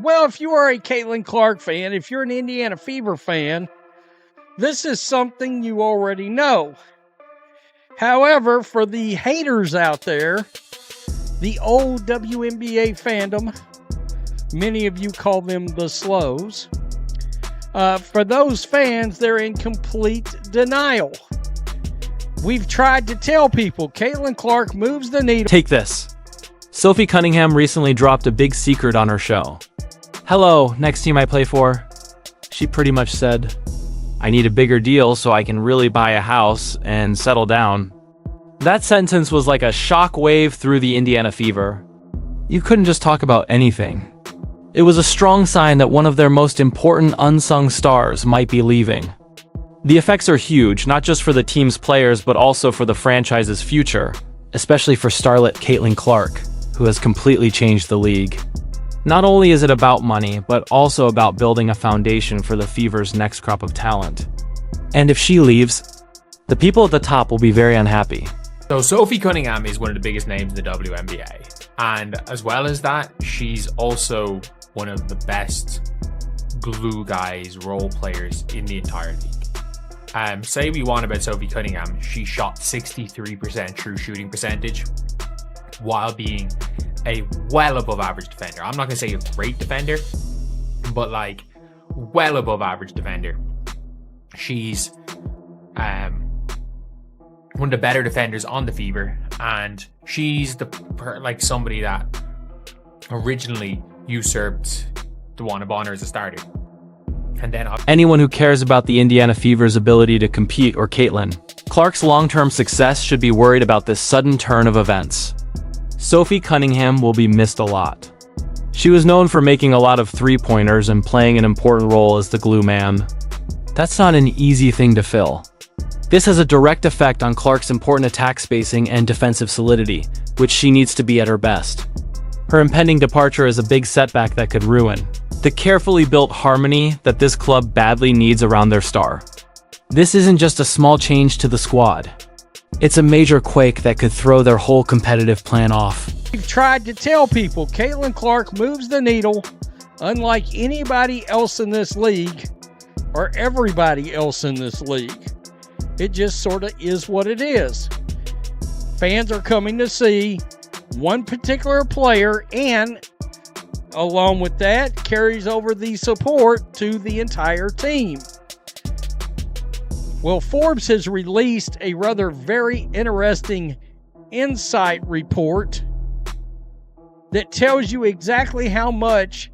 Well, if you are a Caitlin Clark fan, if you're an Indiana Fever fan, this is something you already know. However, for the haters out there, the old WNBA fandom, many of you call them the slows. For those fans, they're in complete denial. We've tried to tell people Caitlin Clark moves the needle. Take this. Sophie Cunningham recently dropped a big secret on her show. "Hello, next team I play for." She pretty much said, "I need a bigger deal so I can really buy a house and settle down." That sentence was like a shock wave through the Indiana Fever. You couldn't just talk about anything. It was a strong sign that one of their most important unsung stars might be leaving. The effects are huge, not just for the team's players, but also for the franchise's future, especially for starlet Caitlin Clark, who has completely changed the league. Not only is it about money, but also about building a foundation for the Fever's next crop of talent. And if she leaves, the people at the top will be very unhappy. So Sophie Cunningham is one of the biggest names in the WNBA. And as well as that, she's also one of the best glue guys, role players in the entire league. Say we want about Sophie Cunningham, she shot 63% true shooting percentage while being a well above average defender. I'm not going to say a great defender, but like well above average defender. She's one of the better defenders on the Fever, and she's like somebody that originally usurped the one of honor as a starter. And then anyone who cares about the Indiana Fever's ability to compete, or Caitlin Clark's long-term success, should be worried about this sudden turn of events. Sophie Cunningham will be missed a lot. She was known for making a lot of three-pointers and playing an important role as the glue man. That's not an easy thing to fill. This has a direct effect on Clark's important attack spacing and defensive solidity, which she needs to be at her best. Her impending departure is a big setback that could ruin the carefully built harmony that this club badly needs around their star. This isn't just a small change to the squad. It's a major quake that could throw their whole competitive plan off. We've tried to tell people Caitlin Clark moves the needle unlike anybody else in this league or everybody else in this league. It just sort of is what it is. Fans are coming to see one particular player, and along with that carries over the support to the entire team. Well, Forbes has released a rather very interesting insight report that tells you exactly how much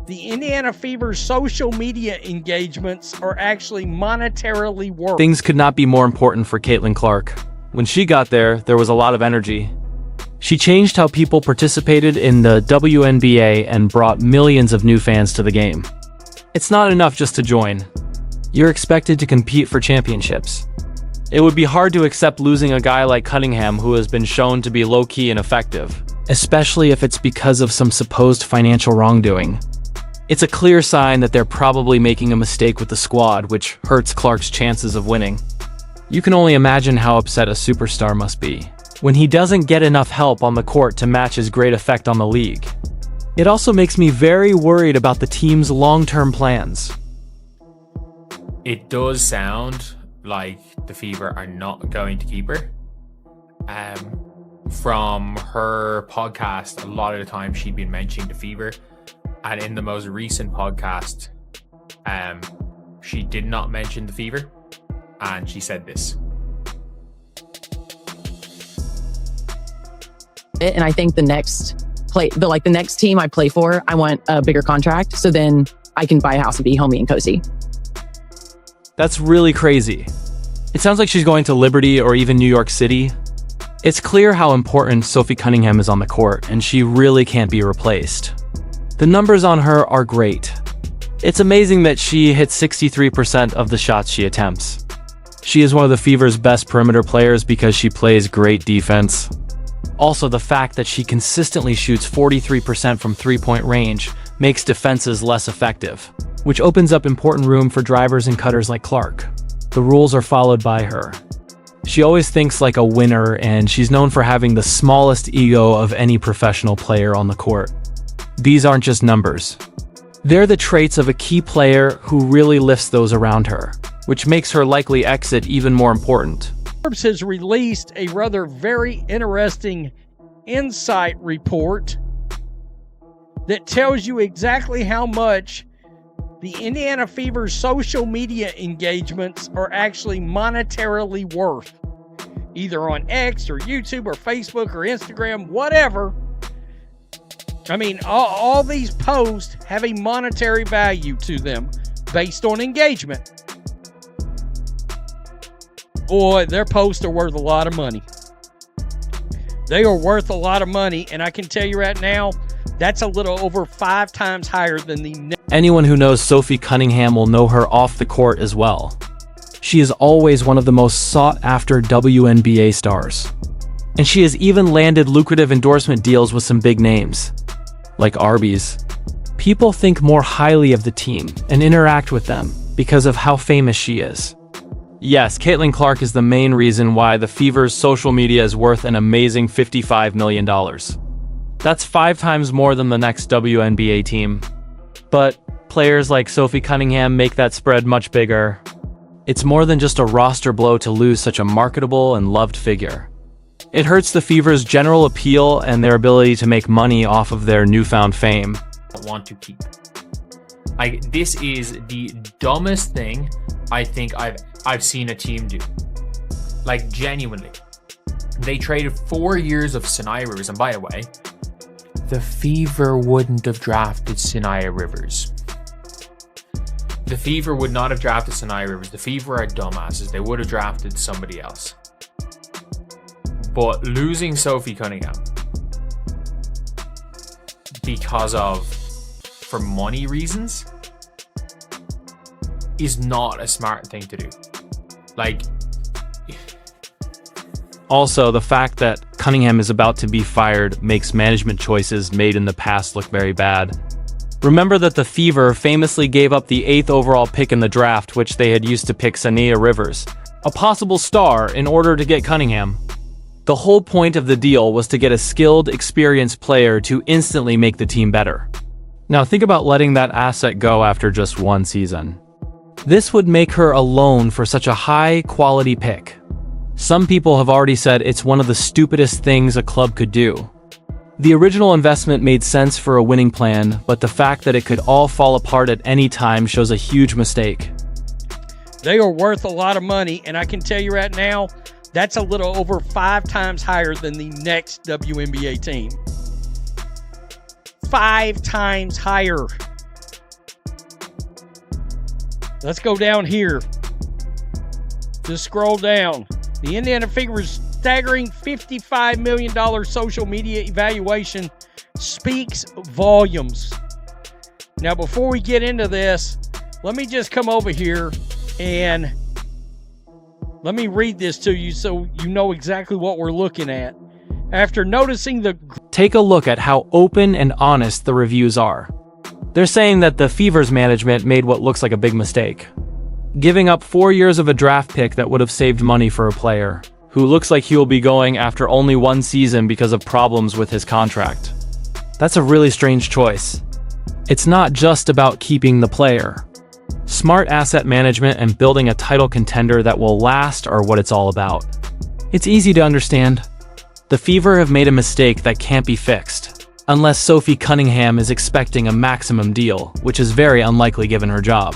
the Indiana Fever's social media engagements are actually monetarily worth. Things could not be more important for Caitlin Clark. When she got there was a lot of energy. She changed how people participated in the WNBA and brought millions of new fans to the game. It's not enough just to join. You're expected to compete for championships. It would be hard to accept losing a guy like Cunningham, who has been shown to be low-key and effective, especially if it's because of some supposed financial wrongdoing. It's a clear sign that they're probably making a mistake with the squad, which hurts Clark's chances of winning. You can only imagine how upset a superstar must be when he doesn't get enough help on the court to match his great effect on the league. It also makes me very worried about the team's long-term plans. it does sound like the Fever are not going to keep her. From her podcast, a lot of the time she'd been mentioning the Fever, and in the most recent podcast, she did not mention the Fever, and she said this. And I think the next team I play for, I want a bigger contract, so then I can buy a house and be homey and cozy. That's really crazy. It sounds like she's going to Liberty or even New York City. It's clear how important Sophie Cunningham is on the court, and she really can't be replaced. The numbers on her are great. It's amazing that she hits 63% of the shots she attempts. She is one of the Fever's best perimeter players because she plays great defense. Also, the fact that she consistently shoots 43% from three-point range makes defenses less effective, which opens up important room for drivers and cutters like Clark. The rules are followed by her. She always thinks like a winner, and she's known for having the smallest ego of any professional player on the court. These aren't just numbers. They're the traits of a key player who really lifts those around her, which makes her likely exit even more important. Forbes has released a rather very interesting insight report that tells you exactly how much the Indiana Fever's social media engagements are actually monetarily worth, either on X or YouTube or Facebook or Instagram, whatever. I mean, all these posts have a monetary value to them based on engagement. Boy, their posts are worth a lot of money. They are worth a lot of money, and I can tell you right now, that's a little over 5 times higher than the... Anyone who knows Sophie Cunningham will know her off the court as well. She is always one of the most sought-after WNBA stars. And she has even landed lucrative endorsement deals with some big names, like Arby's. People think more highly of the team and interact with them because of how famous she is. Yes, Caitlin Clark is the main reason why the Fever's social media is worth an amazing $55 million. That's 5 times more than the next WNBA team. But players like Sophie Cunningham make that spread much bigger. It's more than just a roster blow to lose such a marketable and loved figure. It hurts the Fever's general appeal and their ability to make money off of their newfound fame. Want to keep. This is the dumbest thing I think I've seen a team do. Like, genuinely. They traded 4 years of Sinai Rivers, and by the way, the Fever wouldn't have drafted Sinai Rivers. The Fever would not have drafted Sinai Rivers. The Fever are dumbasses. They would have drafted somebody else. But losing Sophie Cunningham for money reasons is not a smart thing to do. Like, also, the fact that Cunningham is about to be fired makes management choices made in the past look very bad. Remember that the Fever famously gave up the 8th overall pick in the draft, which they had used to pick Sania Rivers, a possible star, in order to get Cunningham. The whole point of the deal was to get a skilled, experienced player to instantly make the team better. Now think about letting that asset go after just 1 season. This would make her a loan for such a high-quality pick. Some people have already said it's one of the stupidest things a club could do. The original investment made sense for a winning plan, but the fact that it could all fall apart at any time shows a huge mistake. They are worth a lot of money, and I can tell you right now, that's a little over 5 times higher than the next WNBA team. 5 times higher. Let's go down here. Just scroll down. The Indiana Fever's staggering $55 million social media evaluation speaks volumes. Now, before we get into this, let me just come over here and let me read this to you so you know exactly what we're looking at. After noticing the... Take a look at how open and honest the reviews are. They're saying that the Fever's management made what looks like a big mistake, giving up 4 years of a draft pick that would have saved money for a player who looks like he will be going after only 1 season because of problems with his contract. That's a really strange choice. It's not just about keeping the player. Smart asset management and building a title contender that will last are what it's all about. It's easy to understand. The Fever have made a mistake that can't be fixed, unless Sophie Cunningham is expecting a maximum deal, which is very unlikely given her job.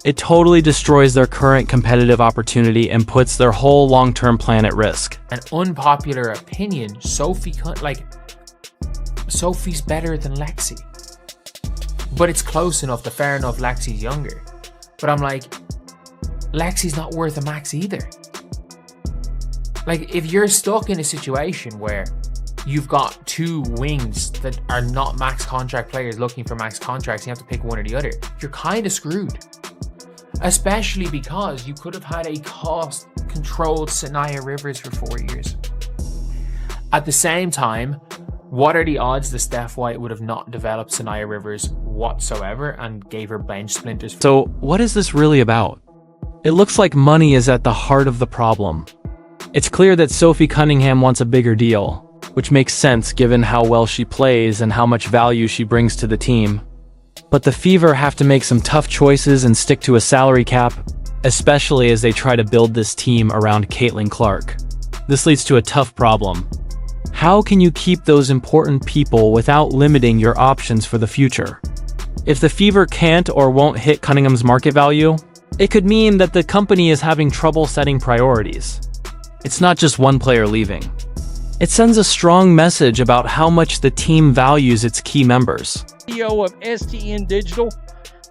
It totally destroys their current competitive opportunity and puts their whole long-term plan at risk. An unpopular opinion, Sophie's better than Lexi. But it's close enough that fair enough Lexi's younger. But I'm like, Lexi's not worth a max either. Like, if you're stuck in a situation where you've got 2 wings that are not max contract players looking for max contracts, you have to pick one or the other, you're kind of screwed. Especially because you could have had a cost-controlled Sinai Rivers for 4 years. At the same time, what are the odds that Steph White would have not developed Sinai Rivers whatsoever and gave her bench splinters? So, what is this really about? It looks like money is at the heart of the problem. It's clear that Sophie Cunningham wants a bigger deal, which makes sense given how well she plays and how much value she brings to the team. But the Fever have to make some tough choices and stick to a salary cap, especially as they try to build this team around Caitlin Clark. This leads to a tough problem. How can you keep those important people without limiting your options for the future? If the Fever can't or won't hit Cunningham's market value, it could mean that the company is having trouble setting priorities. It's not just one player leaving. It sends a strong message about how much the team values its key members. CEO of STN Digital,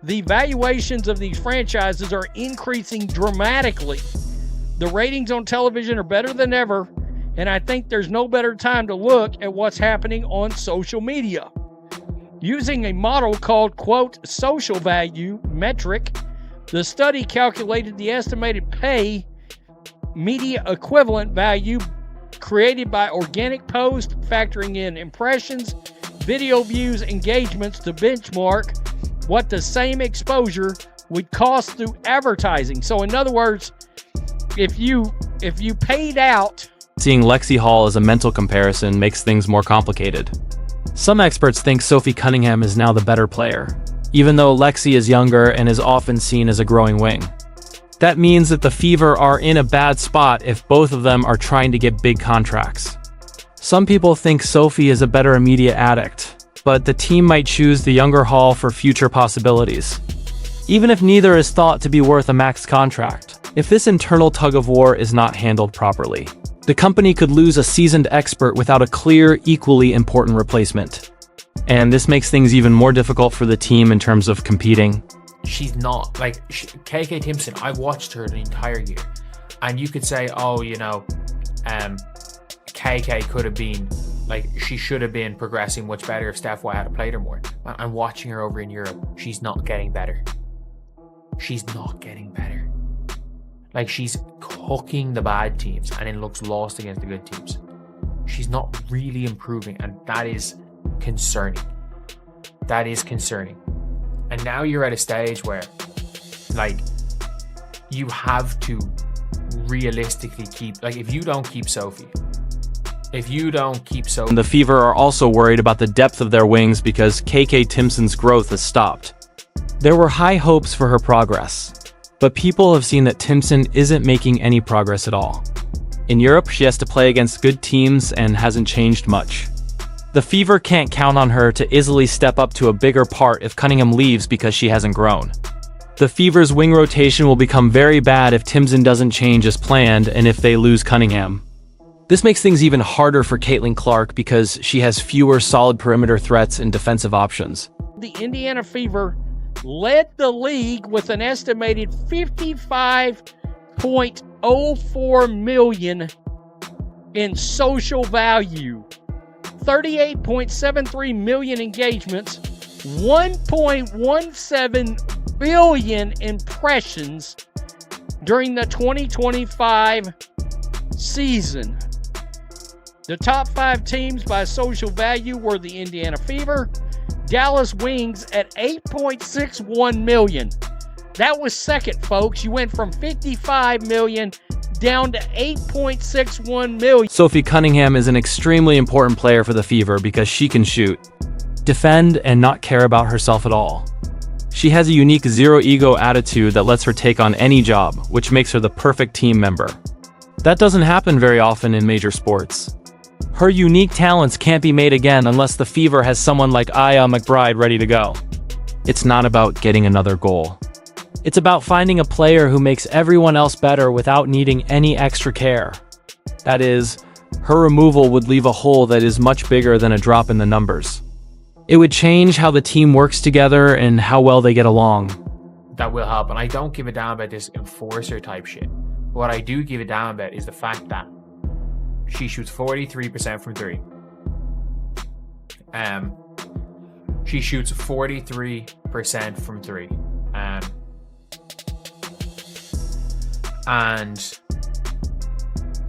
the valuations of these franchises are increasing dramatically. The ratings on television are better than ever, and I think there's no better time to look at what's happening on social media. Using a model called, quote, social value metric, the study calculated the estimated pay media equivalent value created by organic posts, factoring in impressions, video views, engagements to benchmark what the same exposure would cost through advertising. So in other words, if you paid out... Seeing Lexi Hall as a mental comparison makes things more complicated. Some experts think Sophie Cunningham is now the better player, even though Lexi is younger and is often seen as a growing wing. That means that the Fever are in a bad spot if both of them are trying to get big contracts. Some people think Sophie is a better immediate addict, but the team might choose the younger Hall for future possibilities. Even if neither is thought to be worth a max contract, if this internal tug-of-war is not handled properly, the company could lose a seasoned expert without a clear, equally important replacement. And this makes things even more difficult for the team in terms of competing. She's not, like, KK Timpson, I watched her the entire year. And you could say, oh, you know, KK could have been, like, she should have been progressing much better if Steph White had played her more. I'm watching her over in Europe. She's not getting better. She's not getting better. Like, she's cooking the bad teams and then looks lost against the good teams. She's not really improving, and that is concerning. That is concerning. And now you're at a stage where, like, you have to realistically keep, like, if you don't keep Sophie, The Fever are also worried about the depth of their wings because KK Timpson's growth has stopped. There were high hopes for her progress, but people have seen that Timpson isn't making any progress at all. In Europe, she has to play against good teams and hasn't changed much. The Fever can't count on her to easily step up to a bigger part if Cunningham leaves because she hasn't grown. The Fever's wing rotation will become very bad if Timpson doesn't change as planned and if they lose Cunningham. This makes things even harder for Caitlin Clark because she has fewer solid perimeter threats and defensive options. The Indiana Fever led the league with an estimated $55.04 million in social value, 38.73 million engagements, 1.17 billion impressions during the 2025 season. The top 5 teams by social value were the Indiana Fever, Dallas Wings at 8.61 million. That was second, folks. You went from 55 million down to 8.61 million. Sophie Cunningham is an extremely important player for the Fever because she can shoot, defend, and not care about herself at all. She has a unique zero-ego attitude that lets her take on any job, which makes her the perfect team member. That doesn't happen very often in major sports. Her unique talents can't be made again unless the Fever has someone like Aya McBride ready to go. It's not about getting another goal. It's about finding a player who makes everyone else better without needing any extra care. That is, her removal would leave a hole that is much bigger than a drop in the numbers. It would change how the team works together and how well they get along. That will help, and I don't give a damn about this enforcer type shit. What I do give a damn about is the fact that she shoots 43% from 3. She shoots 43% from 3. And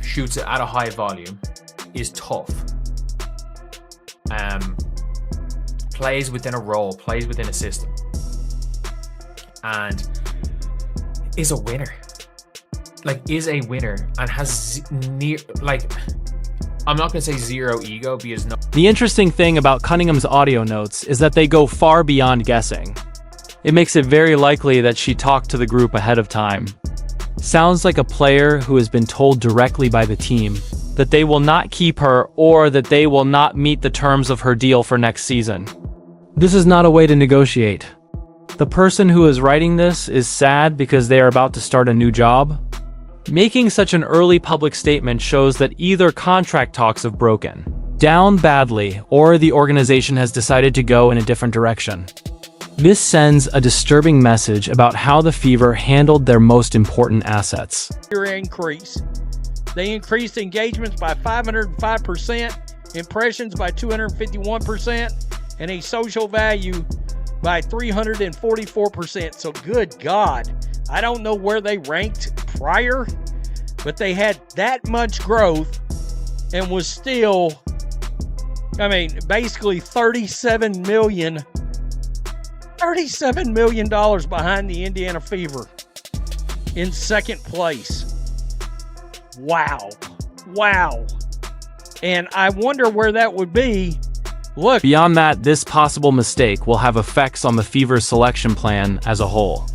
shoots it at a high volume, is tough. Plays within a role, plays within a system, and is a winner. Like, is a winner and has near, like, I'm not going to say zero ego because no. The interesting thing about Cunningham's audio notes is that they go far beyond guessing. It makes it very likely that she talked to the group ahead of time. Sounds like a player who has been told directly by the team that they will not keep her or that they will not meet the terms of her deal for next season. This is not a way to negotiate. The person who is writing this is sad because they are about to start a new job. Making such an early public statement shows that either contract talks have broken down badly or the organization has decided to go in a different direction. This sends a disturbing message about how the Fever handled their most important assets. Increase. They increased engagements by 505%, impressions by 251%, and a social value by 344%. So good God, I don't know where they ranked prior, but they had that much growth and was still, basically $37 million behind the Indiana Fever in second place. Wow. And I wonder where that would be. Look. Beyond that, this possible mistake will have effects on the Fever's selection plan as a whole.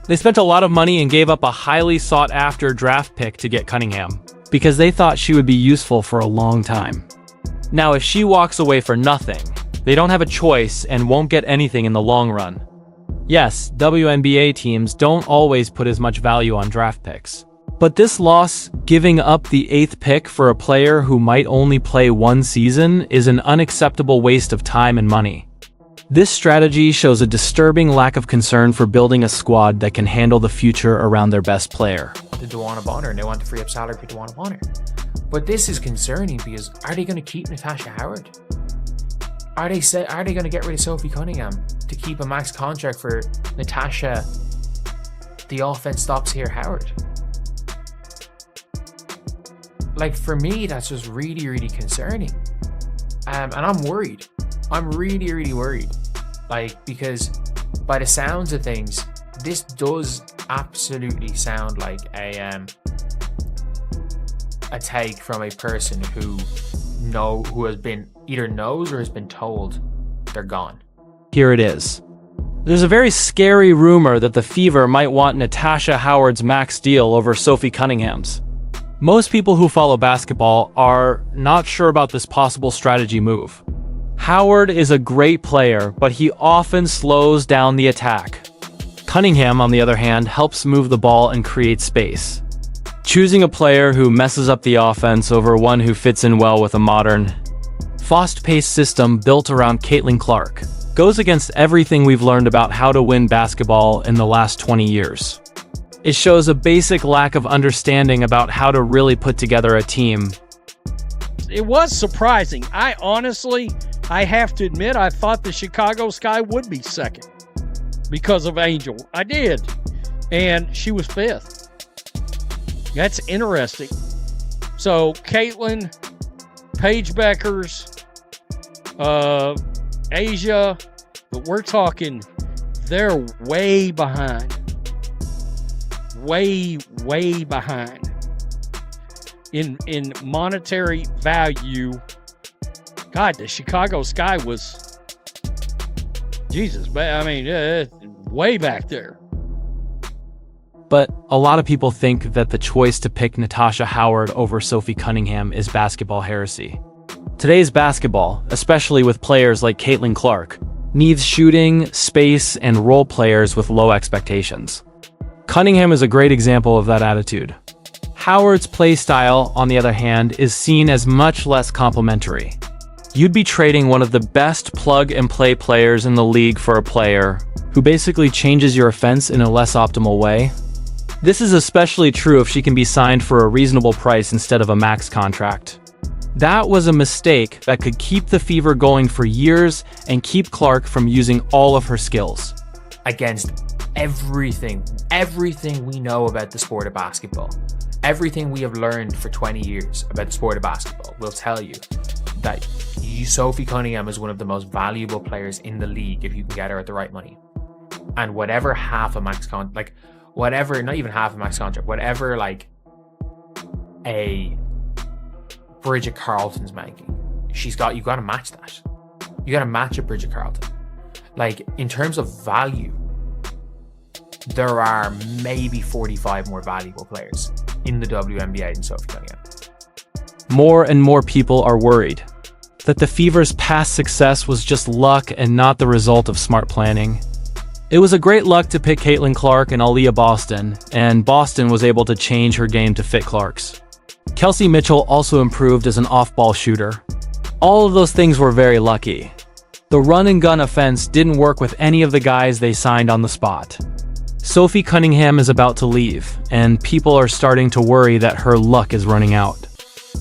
They spent a lot of money and gave up a highly sought-after draft pick to get Cunningham, because they thought she would be useful for a long time. Now, if she walks away for nothing, they don't have a choice and won't get anything in the long run. Yes, WNBA teams don't always put as much value on draft picks. But this loss, giving up the 8th pick for a player who might only play one season, is an unacceptable waste of time and money. This strategy shows a disturbing lack of concern for building a squad that can handle the future around their best player. The DeWanna Bonner, and they want to free up salary for DeWanna Bonner. But this is concerning because are they going to keep Natasha Howard? Are they going to get rid of Sophie Cunningham to keep a max contract for Natasha? The offense stops here, Howard. Like, for me, that's just really, really concerning. And I'm worried. I'm really, really worried. Like, because by the sounds of things, this does absolutely sound like a take from a person who has been either knows or has been told they're gone. Here it is. There's a very scary rumor that the Fever might want Natasha Howard's max deal over Sophie Cunningham's. Most people who follow basketball are not sure about this possible strategy move. Howard is a great player, but he often slows down the attack. Cunningham, on the other hand, helps move the ball and create space. Choosing a player who messes up the offense over one who fits in well with a modern, fast-paced system built around Caitlin Clark goes against everything we've learned about how to win basketball in the last 20 years. It shows a basic lack of understanding about how to really put together a team. It was surprising. I have to admit, I thought the Chicago Sky would be second because of Angel. I did. And she was fifth. That's interesting. So, Caitlin, Paige Beckers, Asia, but we're talking, they're way behind. Way behind in monetary value. God, the Chicago Sky was, Jesus, way back there. But a lot of people think that the choice to pick Natasha Howard over Sophie Cunningham is basketball heresy. Today's basketball, especially with players like Caitlin Clark, needs shooting, space, and role players with low expectations. Cunningham is a great example of that attitude. Howard's play style, on the other hand, is seen as much less complimentary. You'd be trading one of the best plug-and-play players in the league for a player who basically changes your offense in a less optimal way. This is especially true if she can be signed for a reasonable price instead of a max contract. That was a mistake that could keep the Fever going for years and keep Clark from using all of her skills. Against everything we know about the sport of basketball, everything we have learned for 20 years about the sport of basketball will tell you that Sophie Cunningham is one of the most valuable players in the league if you can get her at the right money. And whatever half a max contract, like whatever, not even half a max contract, whatever like a Bridget Carlton's making. You've got to match that. You got to match a Bridget Carlton. Like, in terms of value, there are maybe 45 more valuable players in the WNBA than Sophie Cunningham. More and more people are worried that the Fever's past success was just luck and not the result of smart planning. It was a great luck to pick Caitlin Clark and Aaliyah Boston, and Boston was able to change her game to fit Clark's. Kelsey Mitchell also improved as an off-ball shooter. All of those things were very lucky. The run-and-gun offense didn't work with any of the guys they signed on the spot. Sophie Cunningham is about to leave, and people are starting to worry that her luck is running out.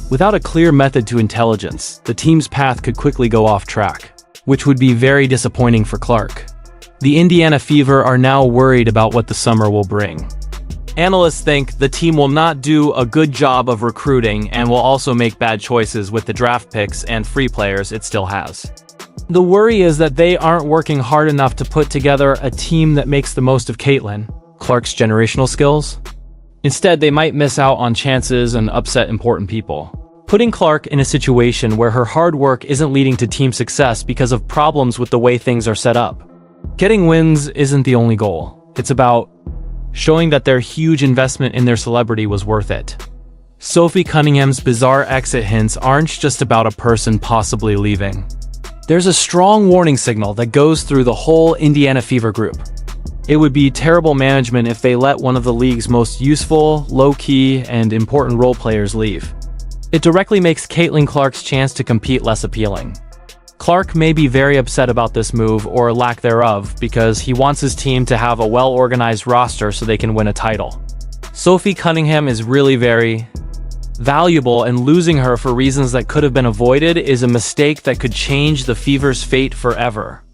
Without a clear method to intelligence, the team's path could quickly go off track, which would be very disappointing for Clark. The Indiana Fever are now worried about what the summer will bring. Analysts think the team will not do a good job of recruiting and will also make bad choices with the draft picks and free players it still has. The worry is that they aren't working hard enough to put together a team that makes the most of Caitlin Clark's generational skills. Instead, they might miss out on chances and upset important people, putting Clark in a situation where her hard work isn't leading to team success because of problems with the way things are set up. Getting wins isn't the only goal. It's about showing that their huge investment in their celebrity was worth it. Sophie Cunningham's bizarre exit hints aren't just about a person possibly leaving. There's a strong warning signal that goes through the whole Indiana Fever group. It would be terrible management if they let one of the league's most useful, low-key, and important role players leave. It directly makes Caitlin Clark's chance to compete less appealing. Clark may be very upset about this move, or lack thereof, because he wants his team to have a well-organized roster so they can win a title. Sophie Cunningham is really very valuable, and losing her for reasons that could have been avoided is a mistake that could change the Fever's fate forever.